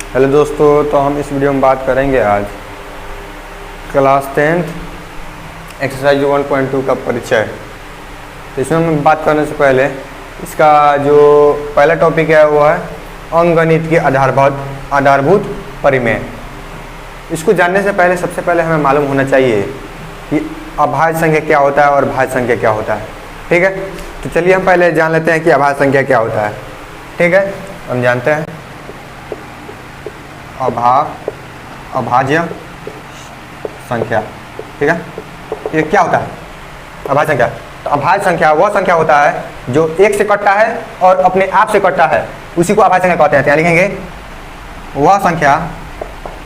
Hello दोस्तों, तो हम इस वीडियो में बात करेंगे आज क्लास 10th एक्सरसाइज 1.2 का परिचय। तो इसमें हम बात करने से पहले इसका जो पहला टॉपिक है वो है अंकगणित की आधारभूत परिमेय। इसको जानने से पहले सबसे पहले हमें मालूम होना चाहिए कि अभाज्य संख्या क्या होता है और भाज्य संख्या क्या होता है। ठीक है, तो चलिए हम पहले जान लेते हैं कि अभाज्य संख्या क्या होता है। ठीक है, हम जानते हैं अभाज्य संख्या। ठीक है, ये क्या होता है अभाज्य संख्या? तो अभाज्य संख्या वह संख्या होता है जो एक से कटता है और अपने आप से कटता है, उसी को अभाज्य संख्या कहते हैं। यहाँ लिखेंगे वह संख्या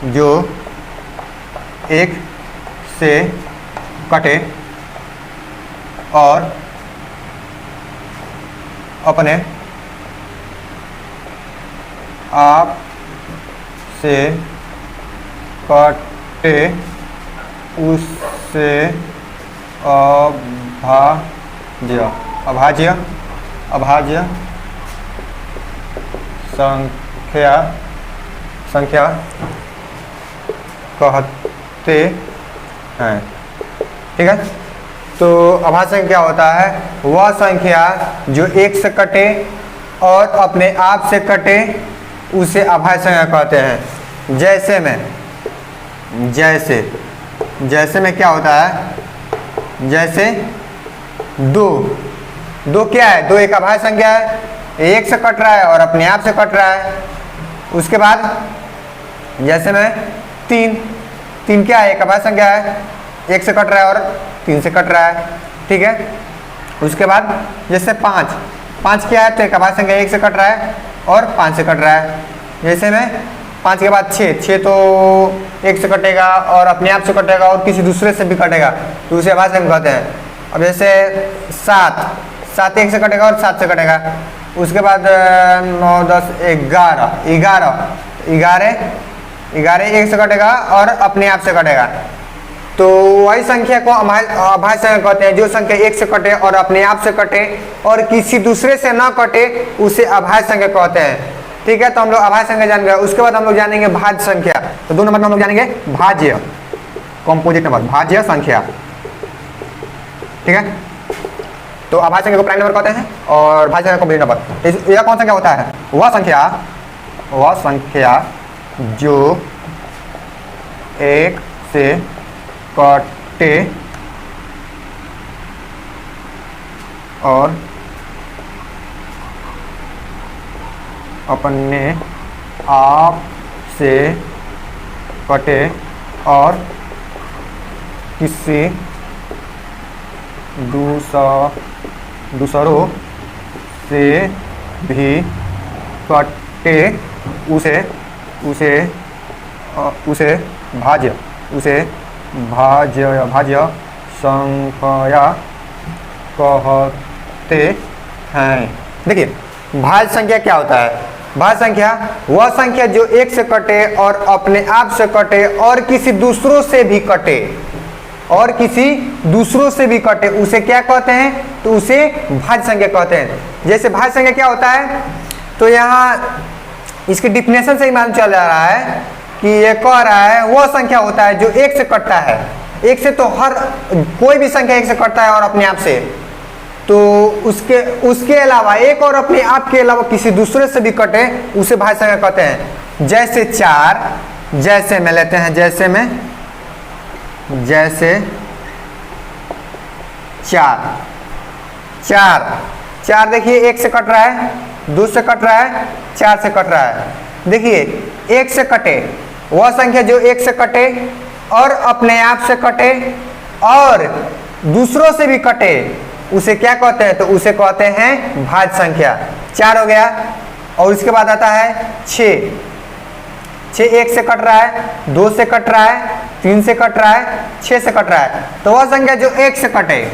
जो एक से कटे और अपने आप से कटे उससे अभाज्य संख्या कहते हैं। ठीक है, तो अभाज्य संख्या क्या होता है? वह संख्या जो एक से कटे और अपने आप से कटे उसे अभाज्य संख्या कहते हैं। जैसे में क्या होता है? जैसे दो क्या है? दो एक अभाज्य संख्या है, एक से कट रहा है और अपने आप से कट रहा है। उसके बाद जैसे में तीन क्या है? एक अभाज्य संख्या है, एक से कट रहा है और तीन से कट रहा है। ठीक है, उसके बाद जैसे पाँच क्या है? तो एक अभाज्य संख्या, एक से कट रहा है और 5 से कट रहा है। जैसे में 5 के बाद 6 तो एक से कटेगा और अपने आप से कटेगा और किसी दूसरे से भी कटेगा, तो उसे अभाज्य संख्या कहते हैं। अब जैसे 7 एक से कटेगा और 7 से कटेगा। उसके बाद 9 10 11 एक से कटेगा और अपने आप से कटेगा, तो वही संख्या को अभाज्य संख्या कहते हैं। जो संख्या एक से कटे और अपने आप से कटे और किसी दूसरे से ना कटे उसे अभाज्य संख्या कहते हैं। ठीक है, तो हम लोग अभाज्य संख्या जान गए। उसके बाद हम लोग जानेंगे भाज्य संख्या। तो 2 नंबर में हम लोग जानेंगे भाज्य कंपोजिट नंबर, भाज्य संख्या। ठीक है, तो अभाज्य संख्या को प्राइम नंबर कहते हैं और भाज्य संख्या को कंपोजिट नंबर। यह कौन संख्या होता है? वह संख्या जो एक से कटे और अपने आप से कटे और किसी दूसरों से भी कटे उसे भाज्य संख्या कहते हैं। देखिए, भाज्य संख्या क्या होता है? भाज्य संख्या वह संख्या जो एक से कटे और अपने आप से कटे और किसी दूसरों से भी कटे उसे क्या कहते हैं? तो उसे भाज्य संख्या कहते हैं। जैसे भाज्य संख्या क्या होता है, तो यहाँ इसके डिफिनेशन से ही मालूम चल रहा है कि ये कह रहा है वह संख्या होता है जो एक से कटता है। एक से तो हर कोई भी संख्या एक से कटता है और अपने आप से, तो उसके अलावा एक और अपने आप के अलावा किसी दूसरे से भी कटे उसे भाज्य संख्या कहते हैं। जैसे 4, जैसे में लेते हैं, जैसे 4 देखिए, एक से कट रहा है, 2 से कट रहा है, 4 से कट रहा है। देखिए, एक से कटे वह संख्या जो एक से कटे और अपने आप से कटे और दूसरों से भी कटे उसे क्या कहते हैं? तो उसे कहते हैं भाज्य संख्या। 4 हो गया और उसके बाद आता है 6 एक से कट रहा है, 2 से कट रहा है, 3 से कट रहा है, 6 से कट रहा है। तो वह संख्या जो एक से कटे,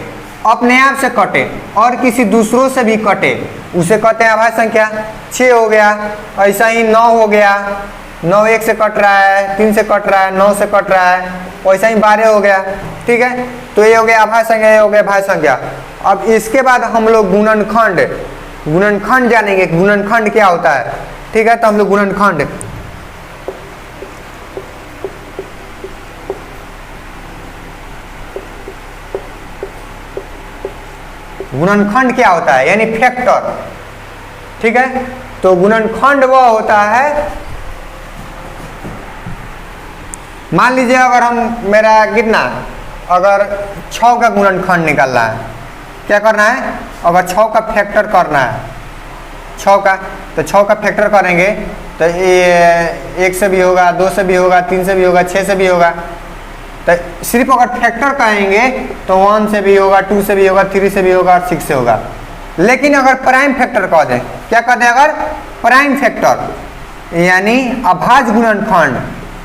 अपने आप से कटे और किसी दूसरों से भी कटे उसे कहते हैं अभाज्य संख्या। 6 हो गया, ऐसा ही 9 हो गया, 9 एक से कट रहा है, 3 से कट रहा है, 9 से कट रहा है, वैसा ही 12 हो गया। ठीक है, तो ये हो गया अभाज्य संख्या, ये हो गया भाज्य संख्या। अब इसके बाद हम लोग गुणनखंड जानेंगे, गुणनखंड क्या होता है। ठीक है, तो हम लोग गुणनखंड क्या होता है, यानी फैक्टर। ठीक है, तो गुणनखंड वह होता है, मान लीजिए अगर हम मेरा कितना, अगर 6 का गुणनखंड निकालना है, क्या करना है, अगर 6 का फैक्टर करना है 6 का, तो 6 का फैक्टर करेंगे तो ये 1 से भी होगा, 2 से भी होगा, 3 से भी होगा, 6 से भी होगा। तो सिर्फ अगर फैक्टर कहेंगे तो 1 से भी होगा, 2 से भी होगा, 3 से भी होगा और 6 से होगा। लेकिन अगर प्राइम फैक्टर कह दें, क्या कहते हैं, अगर प्राइम फैक्टर यानी अभाज्य गुणनखंड,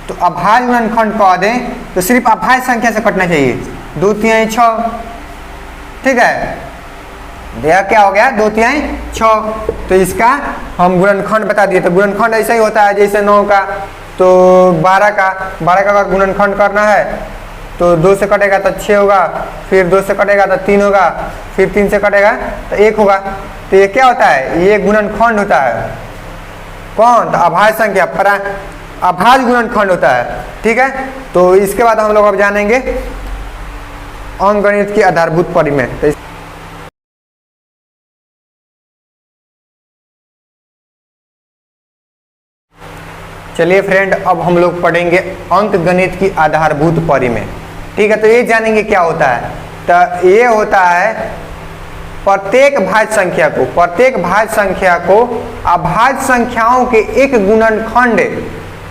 तो अभाज्य गुणनखंड कह दें तो सिर्फ अभाज्य संख्या से कटना चाहिए, 2 तिहाई 6। ठीक है, यह क्या हो गया, 2 तिहाई 6। तो इसका हम गुणनखंड बता दिए। तो गुणनखंड ऐसा ही होता है जैसे 9 का, तो 12 का अगर गुणनखंड करना है तो 2 से कटेगा तो 6 होगा, फिर 2 से कटेगा तो 3 होगा, फिर 3 से कटेगा तो 1 होगा। तो ये क्या होता है, ये गुणनखंड होता है। कौन, तो अभाज्य संख्या, अभाज्य गुणनखंड होता है। ठीक है, तो इसके बाद हम लोग अब जानेंगे अंकगणित की आधारभूत परिमेय। तो चलिए फ्रेंड, अब हम लोग पढ़ेंगे अंकगणित की आधारभूत परिमेय। ठीक है, तो ये जानेंगे क्या होता है। तो ये होता है प्रत्येक भाज्य संख्या को अभाज्य संख्याओं के एक गुणनखंड,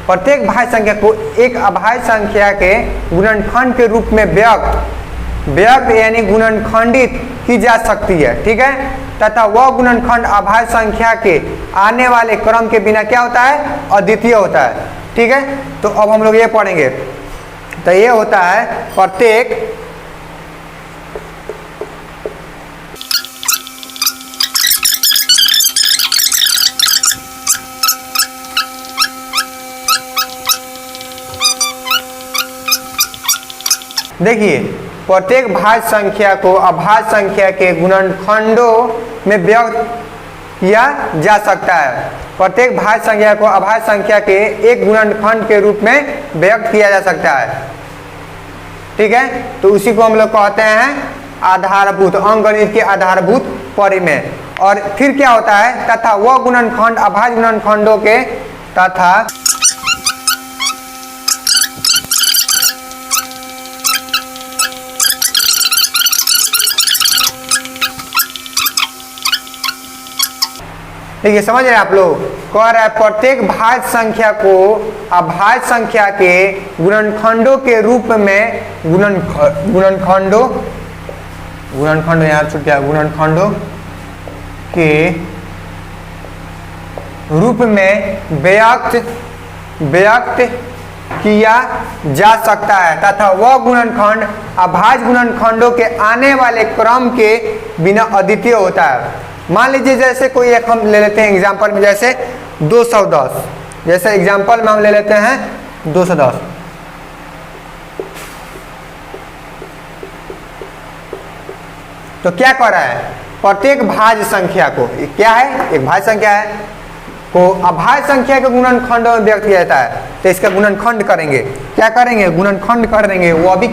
प्रत्येक भाज्य संख्या को एक अभाज्य संख्या के गुणनखंड के रूप में व्यक्त यानी गुणनखंडित की जा सकती है। ठीक है, तथा वह गुणनखंड अभाज्य संख्या के आने वाले क्रम के बिना क्या होता है, अद्वितीय होता है। ठीक है, तो अब हम लोग ये पढ़ेंगे। तो ये होता है प्रत्येक देखिए, प्रत्येक भाज्य संख्या को अभाज्य संख्या के गुणनखंडों में व्यक्त किया जा सकता है। प्रत्येक भाज्य संख्या को अभाज्य संख्या के एक गुणनखंड के रूप में व्यक्त किया जा सकता है। ठीक है, तो उसी को हम लोग कहते हैं आधारभूत, अंकगणित के आधारभूत परिमेय। और फिर क्या होता है, तथा वह गुणनखंड अभाज्य गुणनखंडों के तथा देखिए, समझ रहे हैं आप लोग, कह रहा है प्रत्येक भाज्य संख्या को अभाज्य संख्या के गुणनखंडों के रूप में गुणनखंडों यहाँ छूट गया, गुणनखंडों के रूप में व्यक्त किया जा सकता है, तथा वह गुणनखंड अभाज्य गुणनखंडों के आने वाले क्रम के बिना अद्वितीय होता है। मान लीजिए जैसे कोई एक हम ले लेते हैं एग्जांपल में, जैसे 210, जैसे एग्जांपल में हम ले लेते हैं 210। तो क्या कर रहा है, प्रत्येक भाज्य संख्या को, क्या है, एक भाज्य संख्या है, को अभाज्य संख्या के गुणनखंड में व्यक्त किया जाता है। तो इसका गुणनखंड करेंगे, क्या करेंगे, गुणनखंड करेंगे, वो अभी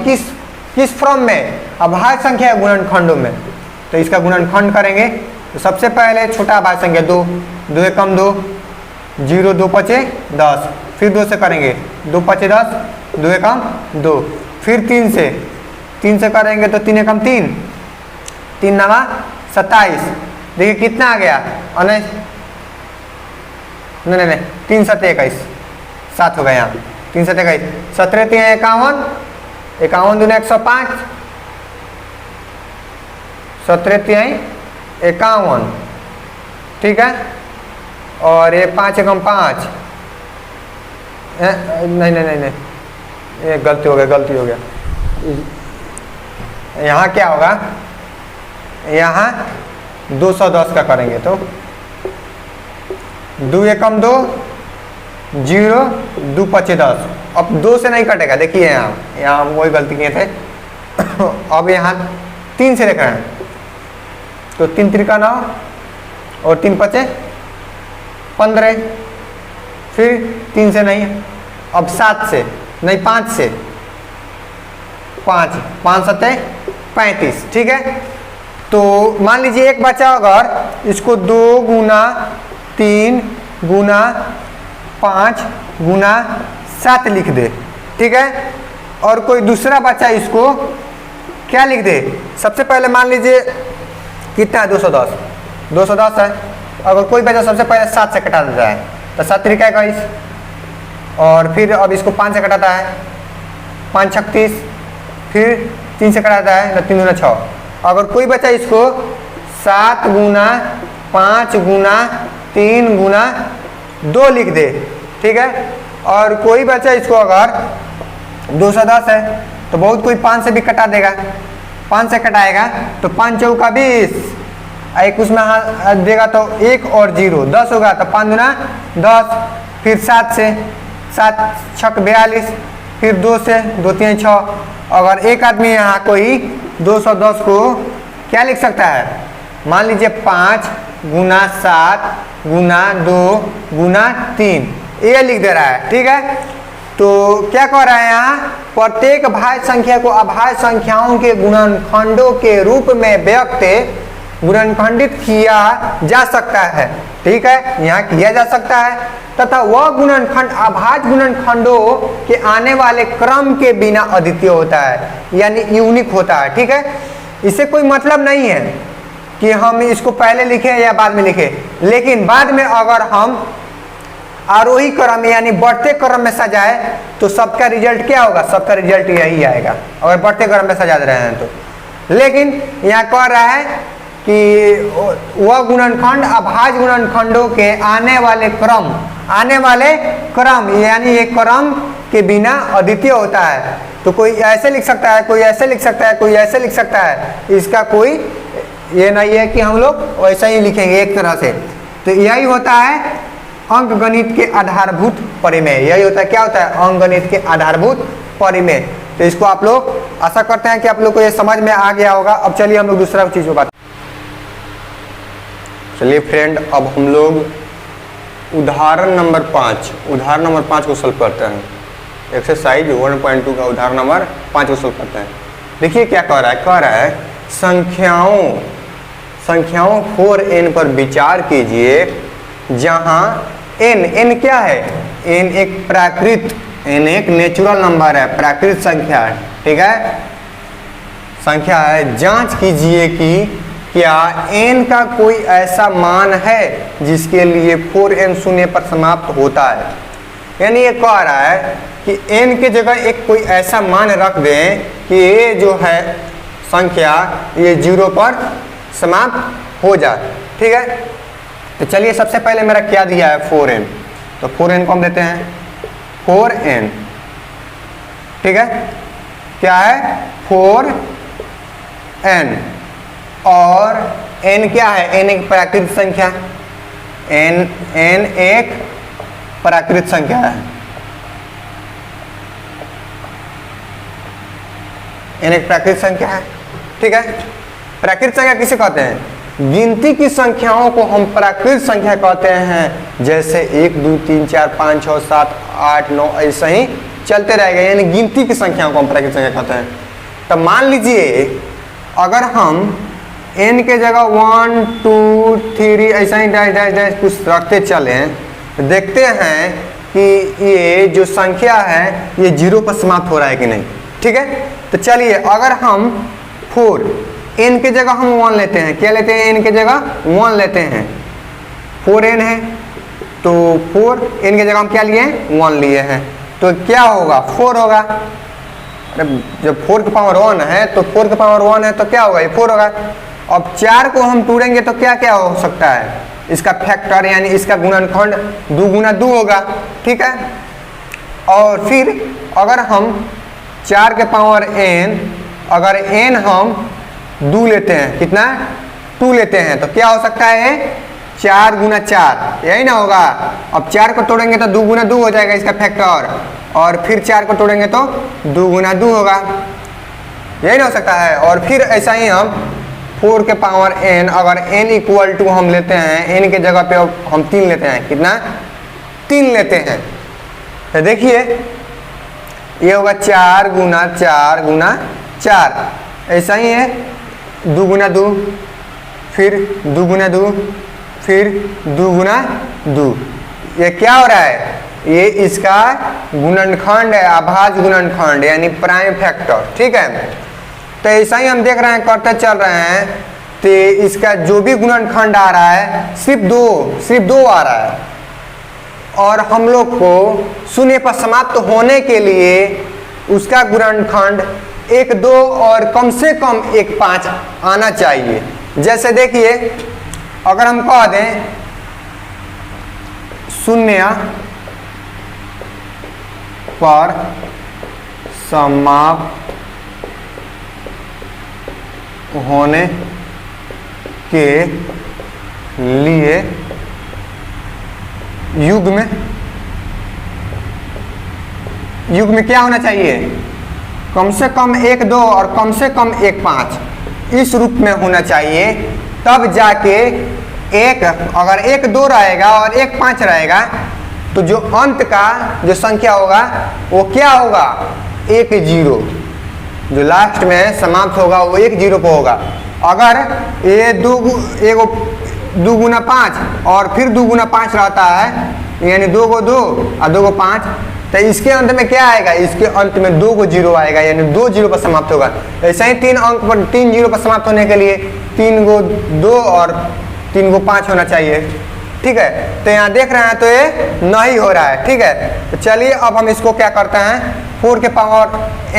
किस फॉर्म में, अभाज्य संख्या के गुणनखंडों में। तो इसका गुणनखंड करेंगे। तो सबसे पहले छोटा अभाज्य संख्या 2, 2 एकम 2, 0, 2 पचे 10, फिर 2 से करेंगे, 2 पचे 10, 2 एकम 2, फिर 3 से करेंगे तो 3 एकम 3, 3 नवा 27। देखिए कितना आ गया, नहीं 3 7 21, 7 हो गया यहाँ, 3 7 21, 17 3 51, 51 दूनी 105, 17 3 51। ठीक है, और ये 5 एकम 5, नहीं, ये गलती हो गया। यहाँ क्या होगा, यहाँ 210 का करेंगे तो 2 एकम 2, 0, 2 पचे 10। अब 2 से नहीं कटेगा, देखिए यहाँ हम वही गलती किए थे। अब यहाँ 3 से लिख रहे हैं, तो 3 त्रिका 9 और 3 पचे 15, फिर 3 से नहीं, अब 7 से नहीं, 5 से, 5 7 35। ठीक है, तो मान लीजिए एक बच्चा अगर इसको 2 गुना 3 गुना 5 गुना 7 लिख दे, ठीक है, और कोई दूसरा बच्चा इसको क्या लिख दे, सबसे पहले मान लीजिए कितना है 210 है, अगर कोई बच्चा सबसे पहले 7 से कटा देता है तो 7 तरीका 21, और फिर अब इसको 5 से कटाता है 5 36, फिर 3 से कटाता है तो 3 गुना 6। अगर कोई बच्चा इसको 7 गुना 5 गुना 3 गुना 2 लिख दे, ठीक है, और कोई बच्चा इसको अगर 210 है तो बहुत कोई 5 से भी कटा देगा, 5 से कटाएगा तो 5 चौका 20, एक उसमें देगा तो 1 और 0 10 होगा, तो 5 गुना 10, फिर 7 से 7 छक 42, फिर 2 से 2 3 6। अगर एक आदमी यहाँ कोई 210 को क्या लिख सकता है, मान लीजिए 5 गुना 7 गुना 2 गुना 3 ये लिख दे रहा है, ठीक है। तो क्या कह रहा है यहाँ, प्रत्येक भाज्य संख्या को अभाज्य संख्याओं के गुणनखंडों के रूप में व्यक्त गुणनखंडित किया जा सकता है, ठीक है, यहाँ किया जा सकता है, तथा वह गुणनखंड अभाज्य गुणनखंडों के आने वाले क्रम के बिना अद्वितीय होता है, यानी यूनिक होता है, ठीक है। इससे कोई मतलब नहीं है कि हम इसको पहले लिखें या बाद में लिखें, लेकिन बाद में अगर हम आरोही क्रम यानी बढ़ते क्रम में सजाए तो सबका रिजल्ट क्या होगा, सबका रिजल्ट यही आएगा अगर बढ़ते क्रम में सजा रहे हैं तो। लेकिन यहाँ कह रहा है कि वह गुणनखंड अभाज्य गुणनखंडों के आने वाले क्रम यानी ये क्रम के बिना अद्वितीय होता है। तो कोई ऐसे लिख सकता है, कोई ऐसे लिख सकता है, कोई ऐसे लिख सकता है, इसका कोई ये नहीं है कि हम लोग वैसा ही लिखेंगे एक तरह से। तो यही होता है अंकगणित के आधारभूत परिमेय, यही होता है, क्या होता है, अंकगणित के आधारभूत परिमेय। तो इसको आप लोग आशा करते हैं कि आप लोग को ये समझ में आ गया होगा। अब चलिए हम लोग दूसरा चीज को बात, चलिए फ्रेंड, अब हम लोग उदाहरण नंबर 5 को सॉल्व करते हैं। एक्सरसाइज 1.2 का उदाहरण नंबर 5 को सॉल्व करते हैं। देखिए क्या कह रहा है, संख्याओं 4n पर विचार कीजिए जहां n क्या है, n एक प्राकृत, n एक नेचुरल नंबर है, प्राकृत संख्या है, ठीक है, संख्या है। जांच कीजिए कि क्या n का कोई ऐसा मान है जिसके लिए 4n शून्य पर समाप्त होता है। यानी ये कह रहा है कि n के जगह एक कोई ऐसा मान रख दें कि ये जो है संख्या ये 0 पर समाप्त हो जाए, ठीक है। तो चलिए सबसे पहले मेरा क्या दिया है 4n, तो 4n को हम लेते हैं 4n, ठीक है, क्या है 4n, और n क्या है, n एक प्राकृत संख्या, n एक प्राकृत संख्या है, n एक प्राकृत संख्या है, ठीक है। प्राकृत संख्या किसे कहते हैं, गिनती की संख्याओं को हम प्राकृत संख्या कहते हैं, जैसे 1 2 3 4 5 6 7 8 9 ऐसे ही चलते रहेगा, यानी गिनती की संख्याओं को हम प्राकृत संख्या कहते हैं। तो मान लीजिए अगर हम n के जगह 1 2 3 ऐसा ही डैश डैश डैश कुछ रखते चले, देखते हैं कि ये जो संख्या है ये 0 पर समाप्त हो रहा है कि नहीं, ठीक है। तो चलिए अगर हम 4 n के जगह हम 1 लेते हैं, क्या लेते हैं, n के जगह 1 लेते हैं, 4n है तो 4n के जगह हम क्या लिए, 1 लिए हैं, तो क्या होगा 4 होगा। अरे जब 4 की पावर 1 है तो 4 की पावर 1 है तो क्या होगा, ये 4 होगा। अब 4 को हम तोड़ेंगे तो क्या क्या हो सकता है, इसका फैक्टर यानी इसका गुणनखंड 2 गुना 2 होगा, ठीक है। और फिर अगर हम 4 के पावर n, अगर n हम 2 लेते हैं, कितना 2 लेते हैं, तो क्या हो सकता है 4 गुना 4, यही ना होगा। अब 4 को तोड़ेंगे तो 2 गुना 2 हो जाएगा इसका फैक्टर, और फिर 4 को तोड़ेंगे तो 2 गुना 2 होगा, यही ना हो सकता है। और फिर ऐसा ही हम 4 के पावर n, अगर n इक्वल टू हम लेते हैं, n के जगह पे हम 3 लेते हैं, कितना 3 लेते हैं, तो देखिए ये होगा 4 गुना 4 गुना 4, ऐसा ही है 2 गुना 2, फिर 2 गुना 2, फिर 2 गुना 2। ये क्या हो रहा है? ये इसका गुणनखंड है, अभाज्य गुणनखंड यानी प्राइम फैक्टर। ठीक है, तो ऐसा ही हम देख रहे हैं, करते चल रहे हैं, तो इसका जो भी गुणनखंड आ रहा है सिर्फ दो आ रहा है। और हम लोग को शून्य पर समाप्त होने के लिए उसका गुणनखंड 1 2 और कम से कम 1 5 आना चाहिए। जैसे देखिए, अगर हम कह दें शून्य पर समाप्त होने के लिए युग्म में क्या होना चाहिए? कम से कम 1 2 और कम से कम 1 5 इस रूप में होना चाहिए। तब जाके अगर 1 2 रहेगा और 1 5 रहेगा तो जो अंत का जो संख्या होगा वो क्या होगा? 1 0। जो लास्ट में समाप्त होगा वो 1 0 पे होगा। अगर ये 2 गुना 5 और फिर 2 गुना 5 रहता है, यानी 2 को 2 और 2 को 5, तो इसके अंत में क्या आएगा? इसके अंत में 2 को 0 आएगा, यानी 2 0 पर समाप्त होगा। ऐसे ही 3 अंक पर 3 0 पर समाप्त होने के लिए 3 को 2 और 3 को 5 होना चाहिए। ठीक है, तो यहाँ देख रहे हैं तो ये नहीं हो रहा है। ठीक है, तो चलिए अब हम इसको क्या करते हैं, 4 के पावर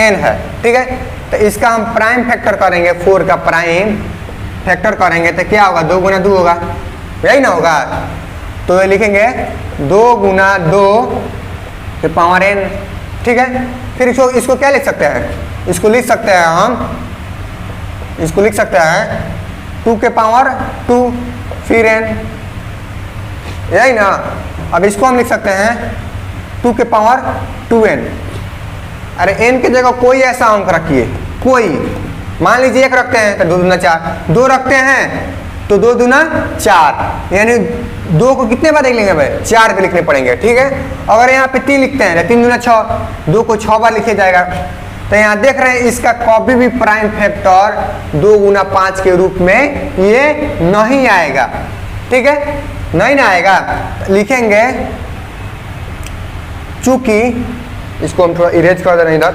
n है। ठीक है, तो इसका हम प्राइम फैक्टर करेंगे, 4 का प्राइम फैक्टर करेंगे तो क्या होगा? 2 गुना 2 होगा, यही ना होगा। तो ये लिखेंगे 2 गुना 2 के पावर n। ठीक है, फिर इसको क्या लिख सकते हैं? इसको लिख सकते हैं इसको लिख सकते हैं 2 के पावर 2 फिर n, यही ना। अब इसको हम लिख सकते हैं 2 के पावर 2n। अरे n की जगह कोई ऐसा अंक रखिए, कोई, मान लीजिए 1 रखते हैं तो 2 दूना 4, 2 रखते हैं तो 2 दूना 4, यानी 2 को कितने बार लिख लेंगे भाई? 4 पे लिखने पड़ेंगे। ठीक है, अगर यहाँ पे 3 लिखते हैं तो 3 दूना 6, 2 को 6 बार लिखे जाएगा। तो यहाँ देख रहे हैं इसका कभी भी प्राइम फैक्टर 2 गुना 5 के रूप में ये नहीं आएगा। ठीक है, नहीं ना आएगा। लिखेंगे, चूंकि इसको हम थोड़ा इरेज कर दे रहे हैं इधर,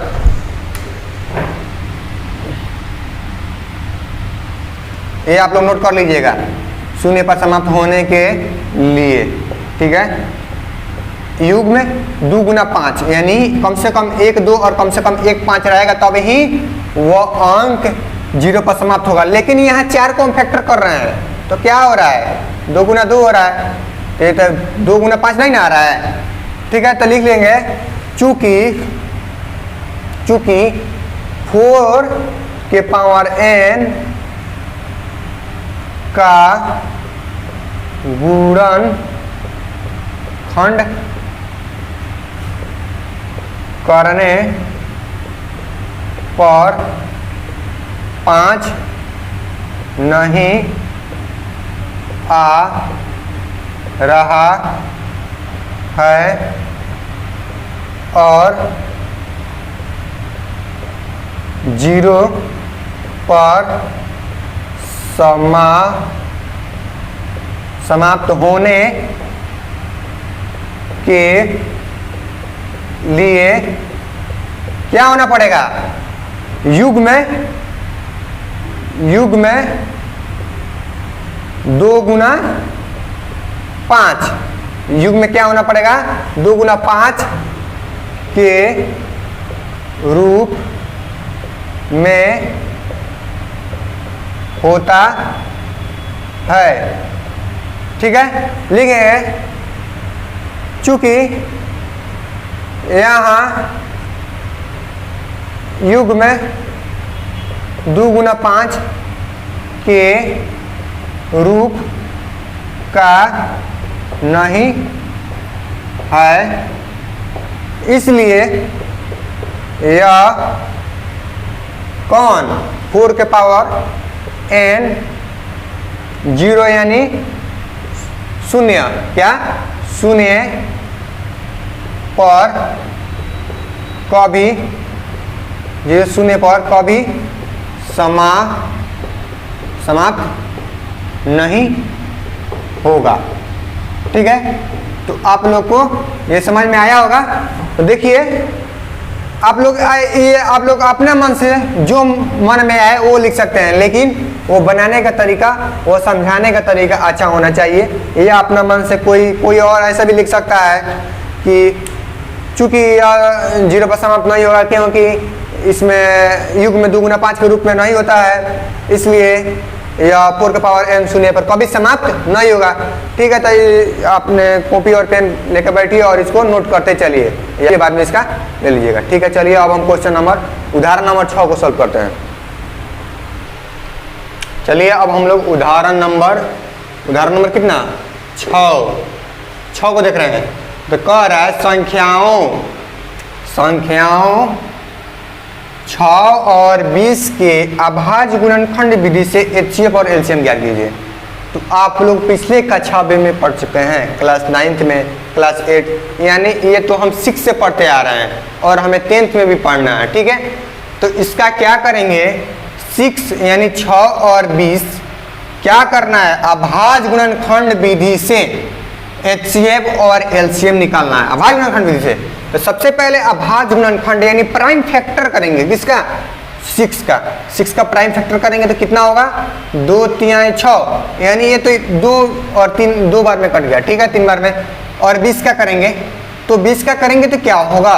ये आप लोग नोट कर लीजिएगा, शून्य पर समाप्त होने के लिए। ठीक है, युग में 2 गुना 5 यानी कम से कम 1 2 और कम से कम 1 5 रहेगा, तब ही वो अंक 0 पर समाप्त होगा। लेकिन यहाँ 4 को हम फैक्टर कर रहे हैं तो क्या हो रहा है? 2 गुना 2 हो रहा है, तो ये तो 2 गुना 5 नहीं ना आ रहा है। ठीक है, तो लिख लेंगे चूंकि 4 के पावर n का गुणनखंड करने पर 5 नहीं आ रहा है और 0 पर समाप्त होने के लिए क्या होना पड़ेगा? युग में 2 गुना 5, युग में क्या होना पड़ेगा? 2 गुना 5 के रूप में होता है। ठीक है, लिखेंगे चूंकि यहाँ युग में 2 गुना 5 के रूप का नहीं है, इसलिए यह कौन 4 के पावर n 0 यानी 0, क्या 0 पर कभी 0 पर कभी समाप्त समाप्त नहीं होगा। ठीक है, तो आप लोग को ये समझ में आया होगा। तो देखिए आप लोग अपने मन से जो मन में आए वो लिख सकते हैं, लेकिन वो बनाने का तरीका, वो समझाने का तरीका अच्छा होना चाहिए। ये अपना मन से कोई और ऐसा भी लिख सकता है कि चूंकि 0 पर समाप्त नहीं होगा क्योंकि इसमें युग में 2 गुना 5 के रूप में नहीं होता है, इसलिए या 4 का पावर n शून्य पर कभी समाप्त नहीं होगा। ठीक है, तो आपने कॉपी और पेन लेकर बैठिए और इसको नोट करते चलिए, ये बाद में इसका ले लीजिएगा। ठीक है, चलिए अब हम उदाहरण नंबर 6 को सॉल्व करते हैं। चलिए अब हम लोग उदाहरण नंबर कितना 6 को देख रहे हैं। तो कह रहा है संख्याओं 6 और 20 के अभाज्य गुणनखंड विधि से HCF और LCM ज्ञात कीजिए। तो आप लोग पिछले कक्षा में पढ़ चुके हैं, क्लास 9th में, क्लास 8, यानी ये तो हम 6 से पढ़ते आ रहे हैं और हमें 10th में भी पढ़ना है। ठीक है, तो इसका क्या करेंगे, 6 यानी 6 और 20 क्या करना है, अभाज्य गुणनखंड विधि से HCF और LCM निकालना है। अभाज्य गुणनखंड विधि से तो सबसे पहले अभाज्य गुणनखंड यानी प्राइम फैक्टर करेंगे, किसका, 6 का प्राइम फैक्टर करेंगे तो कितना होगा, 2 3 6, यानी ये तो 2 और 3 2 बार में कट गया। ठीक है, 3 बार में। और 20 का करेंगे, तो 20 का करेंगे तो क्या होगा,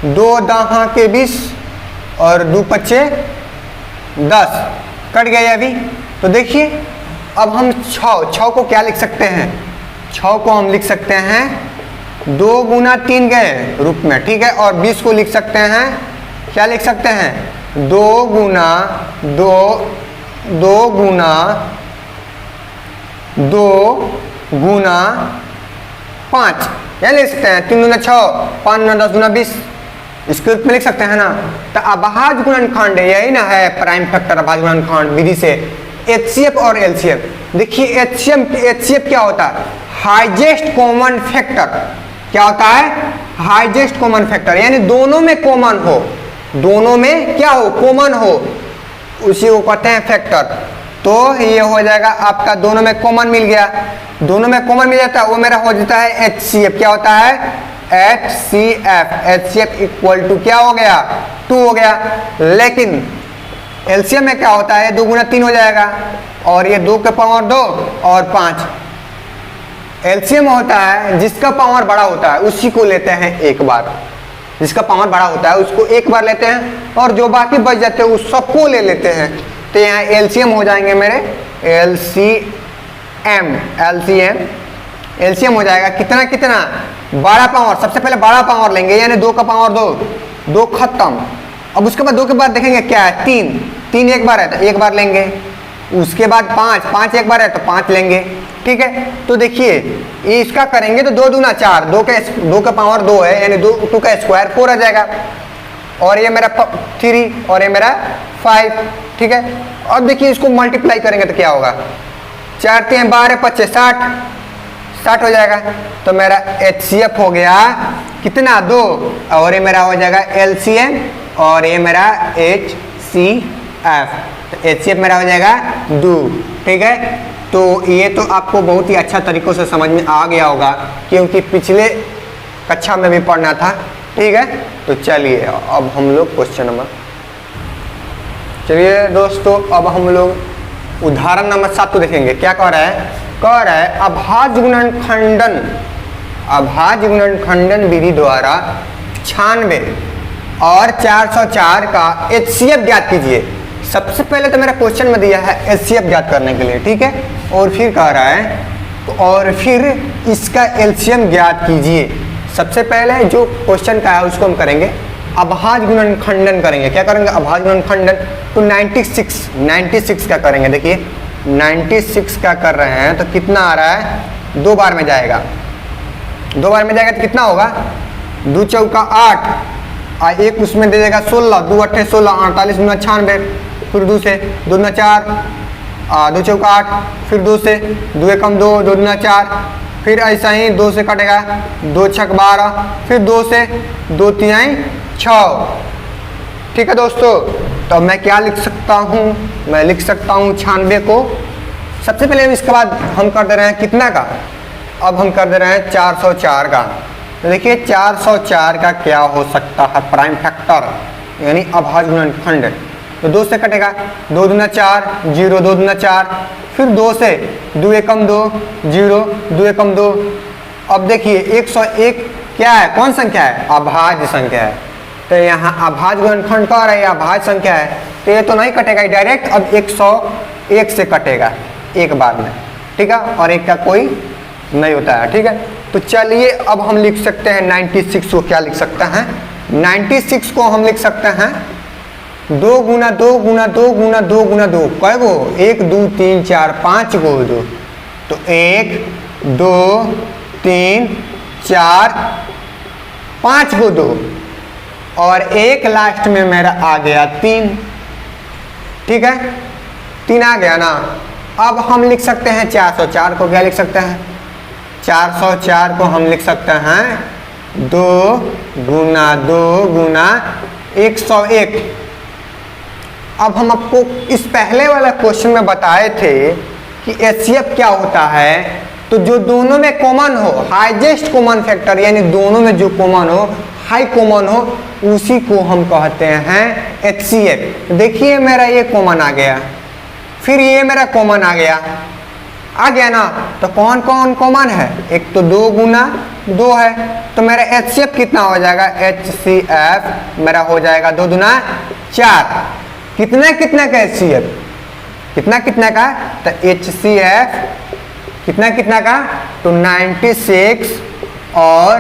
2 दहा के 20 और 2 पच्चे 10, कट गया अभी। तो देखिए अब हम 6 को क्या लिख सकते हैं, 6 को हम लिख सकते हैं 2 गुना 3 के रूप में। ठीक है, और 20 को लिख सकते हैं, क्या लिख सकते हैं, 2 गुना 5, या लिख सकते हैं 3 गुना 6, 5 गुना 10 गुना 20, इसके रूप में लिख सकते हैं ना। तो अभाज्य गुणनखंड यही ना है प्राइम फैक्टर अभाज्य गुणनखंड विधि से HCF और LCM। देखिए HCF क्या होता है, हाईएस्ट कॉमन फैक्टर। क्या होता है, हाईएस्ट कॉमन फैक्टर, यानी दोनों में कॉमन हो, दोनों में क्या हो, कॉमन हो, उसी को कहते हैं फैक्टर। तो ये हो जाएगा आपका, दोनों में कॉमन मिल गया, दोनों में कॉमन मिल जाता है, वो मेरा हो जाता है HCF। क्या होता है, HCF इक्वल टू क्या हो गया, 2 हो गया। लेकिन LCM में क्या होता है, 2 गुना 3 हो जाएगा, और ये 2 के पावर 2 और 5। LCM होता है जिसका पावर बड़ा होता है उसी को लेते हैं एक बार, जिसका पावर बड़ा होता है उसको एक बार लेते हैं, और जो बाकी बच जाते हैं उस सबको ले लेते हैं। तो यहाँ LCM हो जाएंगे मेरे LCM हो जाएगा कितना, बड़ा पावर। सबसे पहले बड़ा पावर लेंगे, यानी 2 का पावर 2 खत्म। अब उसके बाद 2 के बाद देखेंगे क्या है, 3 एक बार है तो एक बार लेंगे, उसके बाद 5 एक बार है तो 5 लेंगे। ठीक है, तो देखिए इसका करेंगे तो 2 दूना 4, 2 का पावर 2 है, यानी 2 का स्क्वायर 4 आ जाएगा, और ये मेरा 3 और ये मेरा 5। ठीक है, अब देखिए इसको मल्टीप्लाई करेंगे तो क्या होगा, 4 3 12 25 60 हो जाएगा। तो मेरा HCF हो गया कितना, 2, और ये मेरा हो जाएगा LCM, और ये मेरा HCF। तो HCF मेरा हो जाएगा 2। ठीक है, तो ये तो आपको बहुत ही अच्छा तरीकों से समझ में आ गया होगा, क्योंकि पिछले कक्षा में भी पढ़ना था। ठीक है, तो चलिए अब हम लोग क्वेश्चन नंबर, चलिए दोस्तों अब हम लोग उदाहरण नंबर 7 को देखेंगे। क्या कह रहा है, अभाज्य गुणनखंडन विधि द्वारा 96 और 404 का HCF ज्ञात कीजिए। सबसे पहले तो मेरा क्वेश्चन में दिया है HCF ज्ञात करने के लिए। ठीक है, और फिर कह रहा है और फिर इसका LCM ज्ञात कीजिए। सबसे पहले जो क्वेश्चन का है उसको हम करेंगे अभाज्य गुणनखंडन करेंगे। क्या करेंगे, अभाज्य गुणनखंडन। तो 96 का करेंगे। देखिए 96 का कर रहे हैं तो कितना आ रहा है, 2 बार में जाएगा, 2 बार में जाएगा तो कितना होगा, 2 चौका 8, एक उसमें दे देगा 16, 2 8 16, 48 गुना 96, फिर 2 से 2 गुना 4, 2 चौका 8, फिर 2 से 2 एकम 2, 2 गुना 4, फिर ऐसा ही 2 से कटेगा, 2 छक 12, फिर 2 से 2 तिहाई 6। ठीक है दोस्तों, तो तो मैं क्या लिख सकता हूँ, मैं लिख सकता हूँ 96 को सबसे पहले, इसके बाद हम कर दे रहे हैं कितना का, अब हम कर दे रहे हैं 404 का। तो देखिए 404 का क्या हो सकता है, प्राइम फैक्टर यानी अभाज्य गुणनखंड। तो 2 से कटेगा, 2 दूना 4, 0, 2 दूना 4, फिर 2 से 2 एकम 2, 0, 2 एकम 2। अब देखिए 101 क्या है, कौन संख्या है, अभाज्य संख्या है। तो यहाँ अभाज्य गुणनखंड का है, अभाज्य संख्या है, तो ये तो नहीं कटेगा डायरेक्ट, अब 101 से कटेगा एक बार में, ठीक है, और एक का कोई नहीं होता है, ठीक है। तो चलिए अब हम लिख सकते हैं 96 को, क्या लिख सकते हैं 96 को हम लिख सकते हैं 2 गुना 2 गुना 2 गुना 2 गुना 2, कै गो, 1 2 3 4 5 गो 2, तो 1 2 3 4 5 गो 2, और एक लास्ट में मेरा आ गया 3, ठीक है, 3 आ गया ना। अब हम लिख सकते हैं 404 को, क्या लिख सकते हैं 404 को हम लिख सकते हैं 2 गुना 2 गुना 101। अब हम आपको इस पहले वाला क्वेश्चन में बताए थे कि HCF क्या होता है, तो जो दोनों में कॉमन हो, हाईएस्ट कॉमन फैक्टर यानी दोनों में जो कॉमन हो, हाई कॉमन हो, उसी को हम कहते हैं HCF। देखिए मेरा ये कॉमन आ गया, फिर ये मेरा कॉमन आ गया ना, तो कौन कौन कॉमन है, एक तो 2 गुना 2 है, तो मेरा HCF कितना हो जाएगा, HCF मेरा हो जाएगा 2 दूना 4। कितना कितना का HCF, कितना कितना का, तो HCF कितना कितना का, तो 96 और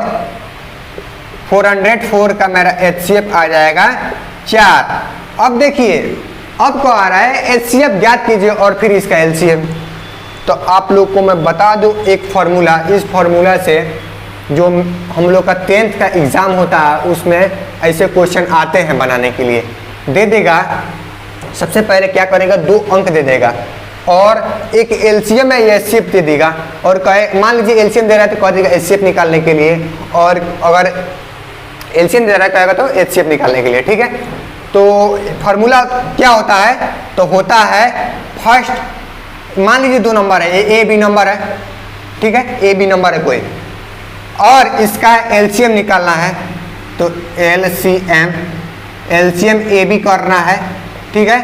404 का मेरा HCF आ जाएगा 4। अब देखिए अब क्या आ रहा है, HCF ज्ञात कीजिए और फिर इसका LCM। तो आप लोग को मैं बता दूं एक फार्मूला, इस फार्मूला से जो हम लोग का 10th का एग्ज़ाम होता है उसमें ऐसे क्वेश्चन आते हैं बनाने के लिए, दे देगा सबसे पहले क्या करेगा, 2 अंक दे देगा और एक LCM या HCF दे देगा, और कहे मान लीजिए LCM दे रहा है तो कह देगा HCF निकालने के लिए, और अगर LCM दे रहा है कहेगा तो HCF निकालने के लिए, ठीक है। तो फार्मूला क्या होता है, तो होता है फर्स्ट, मान लीजिए 2 नंबर है, ए बी नंबर है, ठीक है, ए बी नंबर है कोई, और इसका LCM निकालना है, तो LCM ए बी करना है, ठीक है।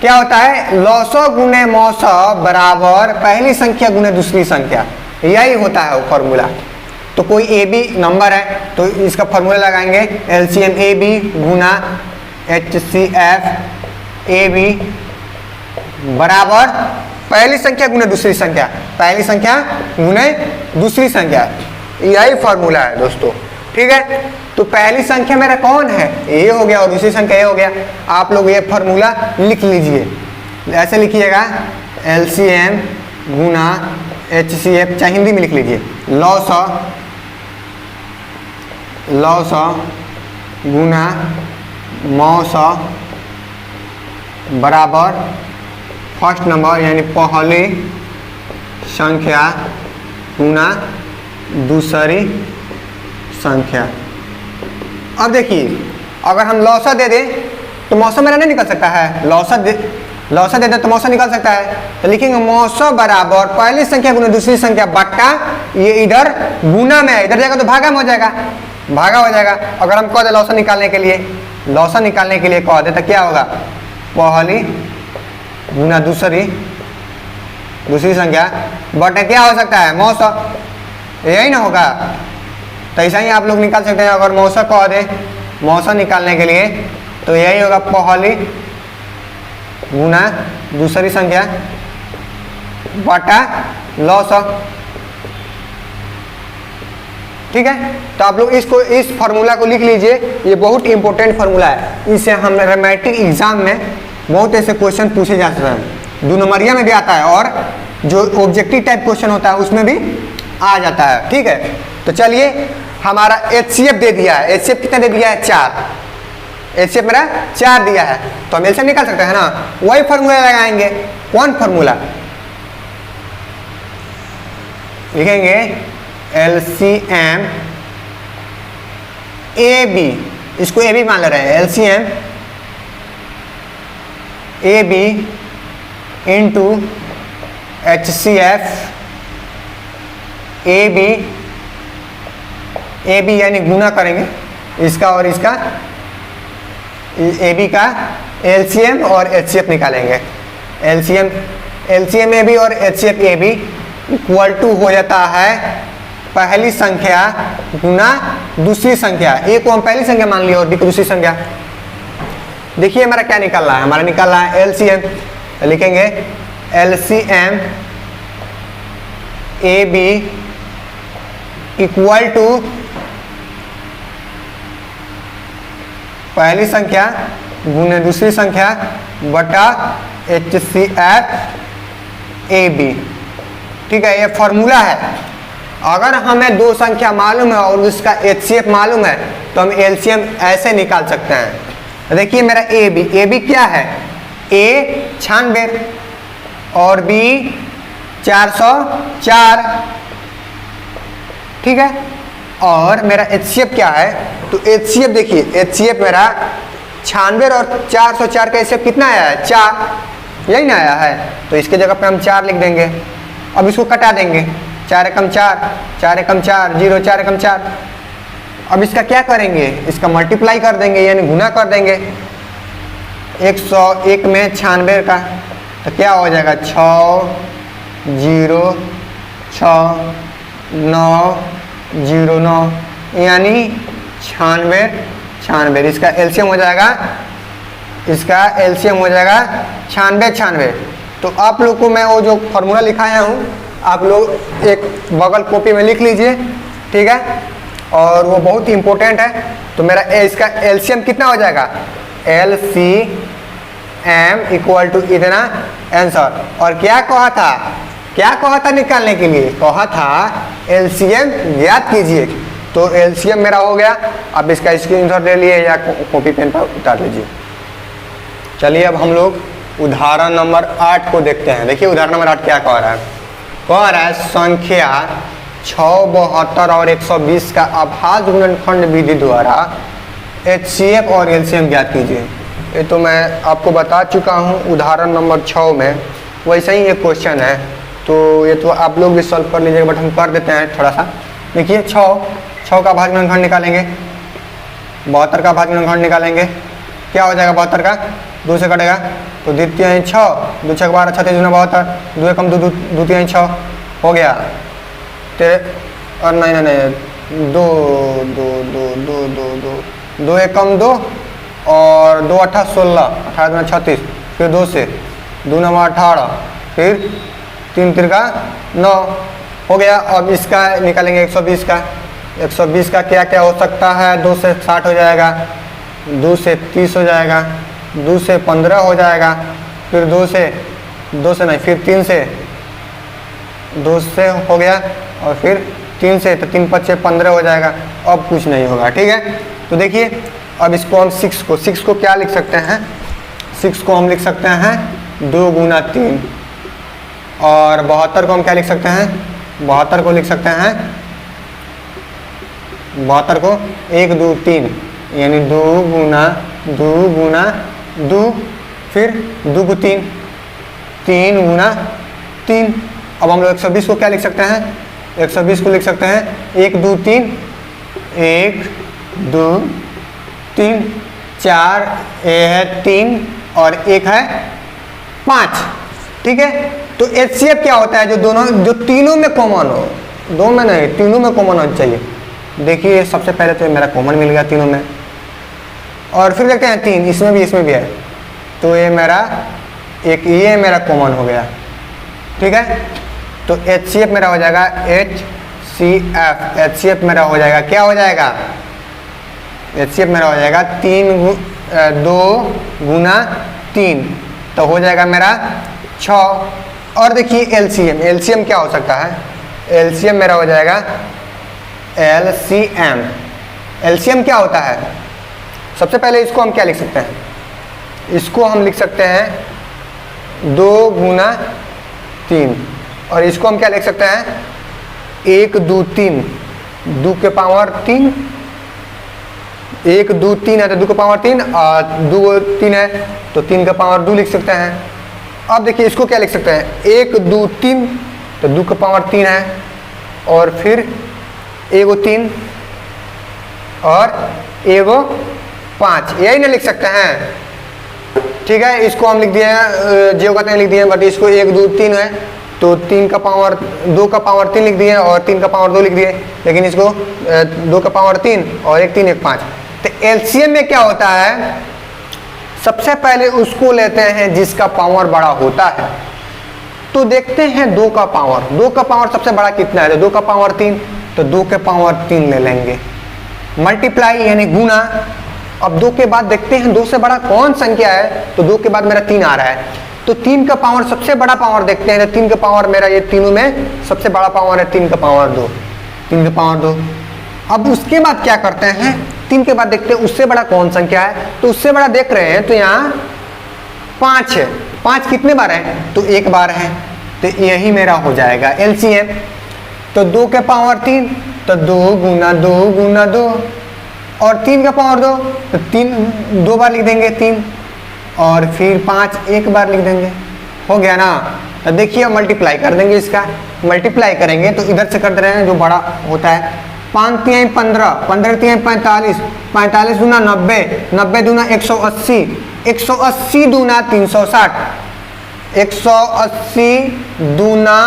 क्या होता है, लॉसो गुने मौसो बराबर पहली संख्या गुने दूसरी संख्या, यही होता है वो फार्मूला। तो कोई ए बी नंबर है तो इसका फार्मूला लगाएंगे, LCM ए बी गुना HCF ए बी बराबर पहली संख्या गुने दूसरी संख्या, पहली संख्या गुने दूसरी संख्या, यही फार्मूला है दोस्तों, ठीक है। तो पहली संख्या मेरा कौन है, ए हो गया, और दूसरी संख्या ए हो गया। आप लोग ये फार्मूला लिख लीजिए, ऐसे लिखिएगा LCM गुना HCF, चाहे हिंदी में लिख लीजिए, लॉस गुना मौस बराबर फर्स्ट नंबर यानी पहली संख्या गुना दूसरी संख्या। अब देखिए अगर हम लौसा दे दें तो मौसम मेरा नहीं निकल सकता है, लौसा दे दे तो मौसम निकल सकता है, तो लिखेंगे मौसम बराबर पहली संख्या गुना दूसरी संख्या बट्टा, ये इधर गुना में है, इधर जाएगा तो भागा में हो जाएगा, भागा हो जाएगा। अगर हम कह दे लौसा निकालने के लिए कह दे तो क्या होगा, पहली गुना दूसरी संख्या बट्टा क्या हो सकता है, मौसम, यही ना होगा। तो ऐसा ही आप लोग निकाल सकते हैं, अगर मौसम कह दे मौसम निकालने के लिए तो यही होगा पहली गुना दूसरी संख्या बटा लॉस, ठीक है। तो आप लोग इसको इस फार्मूला को लिख लीजिए, ये बहुत इंपॉर्टेंट फार्मूला है, इससे हम मैट्रिक एग्जाम में बहुत ऐसे क्वेश्चन पूछे जा सकते हैं, 2 नंबरिया में भी आता है और जो ऑब्जेक्टिव टाइप क्वेश्चन होता है उसमें भी आ जाता है, ठीक है। तो चलिए हमारा HCF दे दिया है, HCF कितना दे दिया है, 4, HCF मेरा 4 दिया है, तो हम LCM निकाल सकते हैं ना, वही फार्मूला लगाएंगे। कौन फार्मूला लिखेंगे, LCM AB, इसको AB मान ले रहे हैं, LCM A B into HCF A B यानी गुना करेंगे इसका और इसका, ए बी का LCM और HCF निकालेंगे। LCM ए बी और HCF A B equal to हो जाता है पहली संख्या गुना दूसरी संख्या। ए को हम पहली संख्या मान लिया और बी को दूसरी संख्या। देखिए हमारा क्या निकल रहा है, हमारा निकल रहा है LCM, तो लिखेंगे LCM A B equal to पहली संख्या गुने दूसरी संख्या बटा HCF ए बी। ठीक है, ये फॉर्मूला है। अगर हमें दो संख्या मालूम है और उसका HCF मालूम है तो हम LCM ऐसे निकाल सकते हैं। देखिए मेरा ए बी क्या है, ए 96 और बी 404। ठीक है, और मेरा HCF क्या है, तो HCF देखिए HCF मेरा 96 और 404 का HCF कितना आया है, 4, यही ना आया है। तो इसके जगह पे हम 4 लिख देंगे। अब इसको कटा देंगे, 4 एकम 4, 4 एकम 4, 0 4 एकम 4। अब इसका क्या करेंगे, इसका मल्टीप्लाई कर देंगे यानी गुना कर देंगे 101 में 96 का, तो क्या हो जाएगा 6 0 6 9 0 9 यानी 96। इसका LCM हो जाएगा, इसका LCM हो जाएगा 96। तो आप लोग को मैं वो जो फॉर्मूला लिखाया हूँ आप लोग एक बगल कॉपी में लिख लीजिए। ठीक है, और वो बहुत इंपॉर्टेंट है। तो मेरा इसका LCM कितना हो जाएगा, LCM इक्वल टू इतना आंसर। और क्या कहा था निकालने के लिए, कहा था LCM ज्ञात कीजिए। तो LCM मेरा हो गया। अब इसका स्क्रीनशॉट ले लिए या कॉपी पेन पर उतार लीजिए। चलिए अब हम लोग उदाहरण नंबर 8 को देखते हैं। देखिए उदाहरण नंबर 8 क्या कह रहा है, संख्या 6, 72 और 120 का अभाज्य गुणनखंड विधि द्वारा HCF और LCM ज्ञात कीजिए। ये तो मैं आपको बता चुका हूँ उदाहरण नंबर 6 में, वैसे ही ये क्वेश्चन है। तो ये तो आप लोग भी सॉल्व कर लीजिएगा, बट हम कर देते हैं थोड़ा सा। देखिए 6 का अभाज्य गुणनखंड निकालेंगे, 72 का अभाज्य गुणनखंड निकालेंगे। क्या हो जाएगा 72 का, 2 से कटेगा तो द्वितीय 6, 2 6 12 36 गुना 72, 2 एकम 2 द्वितीय 6 हो गया। और नहीं 2 एकम 2 और 2 8 16, 18 दुना 36, फिर 2 से 2 9 18, फिर 3 3 9 हो गया। अब इसका निकालेंगे 120 का। 120 का क्या क्या हो सकता है, 2 से 60 हो जाएगा, 2 से 30 हो जाएगा, 2 से 15 हो जाएगा, फिर 2 से नहीं, फिर 3 से 2 से हो गया, और फिर 3 से, तो 3 5 15 हो जाएगा। अब कुछ नहीं होगा। ठीक है, तो देखिए अब इसको हम 6 को क्या लिख सकते हैं, 6 को हम लिख सकते हैं 2 गुना 3, और 72 को हम क्या लिख सकते हैं, 72 को लिख सकते हैं 72 को 1 2 3 यानी 2 गुना 2, फिर 2 को 3, 3 गुना 3। अब हम लोग 120 को क्या लिख सकते हैं, 120 को लिख सकते हैं 1 2 3, 1 2 3, 4 है 3 और 1 है 5। ठीक है, तो HCF क्या होता है, जो तीनों में कॉमन हो, 2 में नहीं, तीनों में कॉमन होना चाहिए। देखिए सबसे पहले तो मेरा कॉमन मिल गया तीनों में, और फिर देखते हैं 3 इसमें भी है, तो ये मेरा ये मेरा कॉमन हो गया। ठीक है, तो HCF मेरा हो जाएगा HCF मेरा हो जाएगा, क्या हो जाएगा, HCF मेरा हो जाएगा 2 गुना 3, तो हो जाएगा मेरा 6। और देखिए LCM क्या हो सकता है, LCM मेरा हो जाएगा LCM क्या होता है, सबसे पहले इसको हम क्या लिख सकते हैं, इसको हम लिख सकते हैं 2 गुना 3, और इसको हम क्या लिख सकते हैं 1 2 3, 2 के पावर 3 1 2 3 है तो 2 का पावर 3 और 2 3 है तो 3 का पावर 2 लिख सकते हैं। अब देखिए इसको क्या लिख सकते हैं, 1 2 3 तो 2 का पावर 3 है और फिर 1 3 और 1 5, यही ना लिख सकते हैं। ठीक है, इसको हम लिख दिए हैं, जो कहते हैं लिख दिए हैं, बट इसको 1 2 3 है तो 3 का पावर 2 का पावर 3 लिख दिए और 3 का पावर 2 लिख दिए, लेकिन इसको 2 का पावर 3 और 1 3 1 5। तो एलसीएम में क्या होता है, सबसे पहले उसको लेते हैं जिसका पावर बड़ा होता है। तो देखते हैं 2 का पावर सबसे बड़ा कितना है, तो 2 का पावर 3 तो 2 के पावर 3 ले लेंगे, मल्टीप्लाई यानी गुना। अब 2 के बाद देखते हैं 2 से बड़ा कौन संख्या है, तो 2 के बाद मेरा 3 आ रहा है, तो 3 का पावर सबसे बड़ा पावर देखते हैं, तो 3 का पावर मेरा ये तीनों में सबसे बड़ा पावर है 3 का पावर 2, 3 का पावर 2। अब उसके बाद क्या करते हैं, 3 के बाद देखते हैं उससे बड़ा कौन संख्या है, तो उससे बड़ा देख रहे हैं तो यहाँ 5 है, 5 कितने बार है, तो 1 बार है, तो यही मेरा हो जाएगा एलसीएम। तो 2 के पावर 3 तो 2 गुना 2 गुना 2 और 3 का पावर 2 तो 3 2 बार लिख देंगे 3 और फिर 5 1 बार लिख देंगे, हो गया ना। तो देखिए मल्टीप्लाई कर देंगे, इसका मल्टीप्लाई करेंगे तो इधर से कर दे रहे हैं जो बड़ा होता है, 5 3 15, 15 3 45, 45 दूना 90, 90 दूना 180, 180 दूना 360, 180 दूना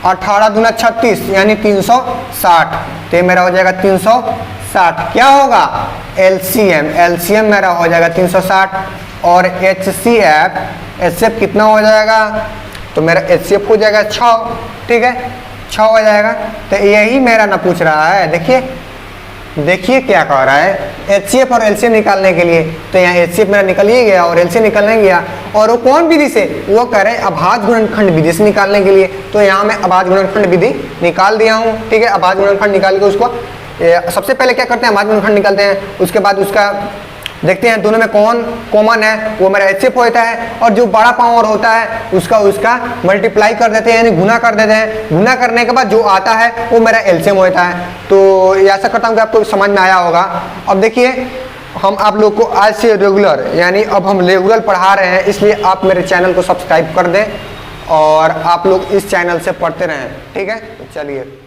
18 दूना 36 यानी 360, तो मेरा हो जाएगा 360। क्या होगा एलसीएम, एलसीएम मेरा हो जाएगा 360 और एचसीएफ कितना हो जाएगा, तो मेरा एचसीएफ हो जाएगा 6, ठीक है 6 हो जाएगा। तो यही मेरा ना पूछ रहा है, देखिए क्या कह रहा है, एचसीएफ और एलसीएम निकालने के लिए, तो यहाँ एचसीएफ मेरा निकल ही गया और एलसीएम निकलने गया, और वो कौन विधि से, वो कह रहे हैं अभाज्य गुणनखंड विधि से निकालने के लिए, तो यहाँ मैं अभाज्य गुणनखंड विधि निकाल दिया हूँ। ठीक है, अभाज्य गुणनखंड निकाल के उसको सबसे पहले क्या करते हैं, अभाज्य गुणनखंड निकालते हैं, उसके बाद उसका देखते हैं दोनों में कौन कॉमन है, वो मेरा एचसीएफ होता है, और जो बड़ा पावर होता है उसका मल्टीप्लाई कर देते हैं यानी गुना कर देते हैं, गुना करने के बाद जो आता है वो मेरा एलसीएम होता है। तो ऐसा करता हूँ कि आपको समझ में आया होगा। अब देखिए हम आप लोग को आज से रेगुलर यानी अब हम रेगुलर पढ़ा रहे हैं, इसलिए आप मेरे चैनल को सब्सक्राइब कर दें और आप लोग इस चैनल से पढ़ते रहें। ठीक है, चलिए।